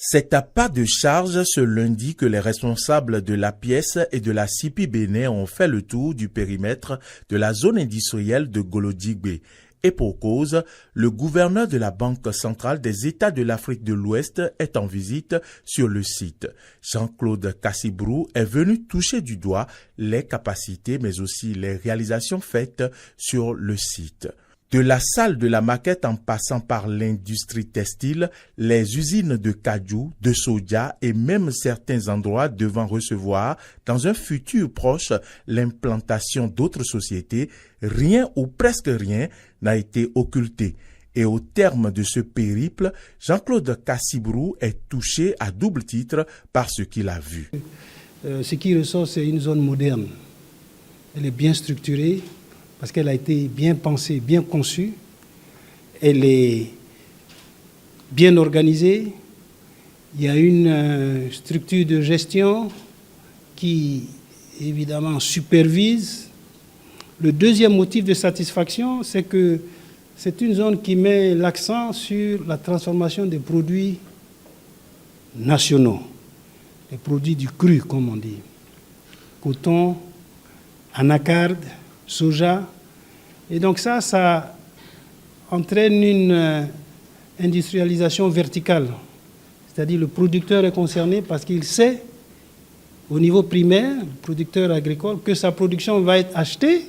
C'est à pas de charge ce lundi que les responsables de l'APIES et de la CIPI Bénin ont fait le tour du périmètre de la zone industrielle de Golo-Djigbe. Et pour cause, le gouverneur de la Banque centrale des États de l'Afrique de l'Ouest est en visite sur le site. Jean-Claude Cassibrou est venu toucher du doigt les capacités mais aussi les réalisations faites sur le site. De la salle de la maquette en passant par l'industrie textile, les usines de cajou, de soja et même certains endroits devant recevoir, dans un futur proche, l'implantation d'autres sociétés, rien ou presque rien n'a été occulté. Et au terme de ce périple, Jean-Claude Cassibrou est touché à double titre par ce qu'il a vu. Ce qui ressort, c'est une zone moderne. Elle est bien structurée, parce qu'elle a été bien pensée, bien conçue, elle est bien organisée, il y a une structure de gestion qui, évidemment, supervise. Le deuxième motif de satisfaction, c'est que c'est une zone qui met l'accent sur la transformation des produits nationaux, les produits du cru, comme on dit, coton, anacarde, soja. Et donc ça entraîne une industrialisation verticale. C'est-à-dire le producteur est concerné parce qu'il sait, au niveau primaire, le producteur agricole, que sa production va être achetée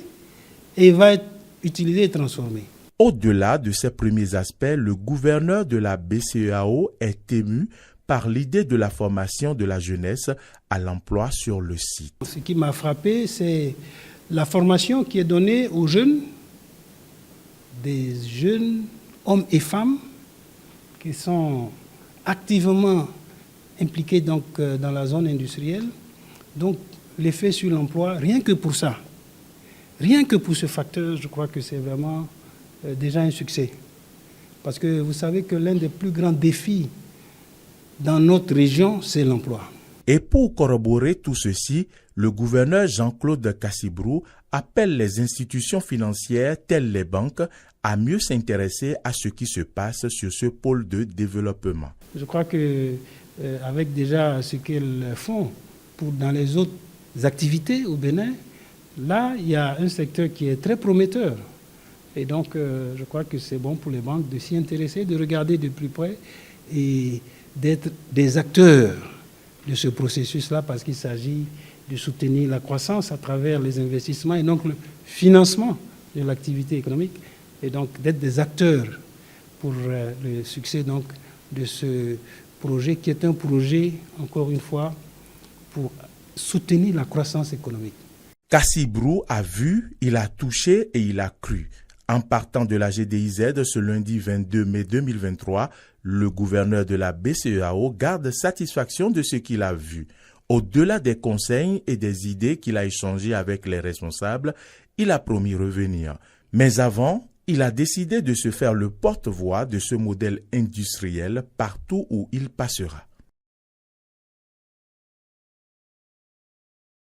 et va être utilisée et transformée. Au-delà de ces premiers aspects, le gouverneur de la BCEAO est ému par l'idée de la formation de la jeunesse à l'emploi sur le site. Ce qui m'a frappé, c'est la formation qui est donnée aux jeunes, des jeunes hommes et femmes qui sont activement impliqués donc, dans la zone industrielle. Donc l'effet sur l'emploi, rien que pour ça, rien que pour ce facteur, je crois que c'est vraiment déjà un succès. Parce que vous savez que l'un des plus grands défis dans notre région, c'est l'emploi. Et pour corroborer tout ceci, le gouverneur Jean-Claude Cassibrou appelle les institutions financières telles les banques à mieux s'intéresser à ce qui se passe sur ce pôle de développement. Je crois que avec déjà ce qu'elles font dans les autres activités au Bénin, là, il y a un secteur qui est très prometteur. Et donc, je crois que c'est bon pour les banques de s'y intéresser, de regarder de plus près et d'être des acteurs de ce processus-là, parce qu'il s'agit de soutenir la croissance à travers les investissements et donc le financement de l'activité économique, et donc d'être des acteurs pour le succès donc, de ce projet qui est un projet, encore une fois, pour soutenir la croissance économique. Cassibrou a vu, il a touché et il a cru. En partant de la GDIZ ce lundi 22 mai 2023, le gouverneur de la BCEAO garde satisfaction de ce qu'il a vu. Au-delà des conseils et des idées qu'il a échangées avec les responsables, il a promis revenir. Mais avant, il a décidé de se faire le porte-voix de ce modèle industriel partout où il passera.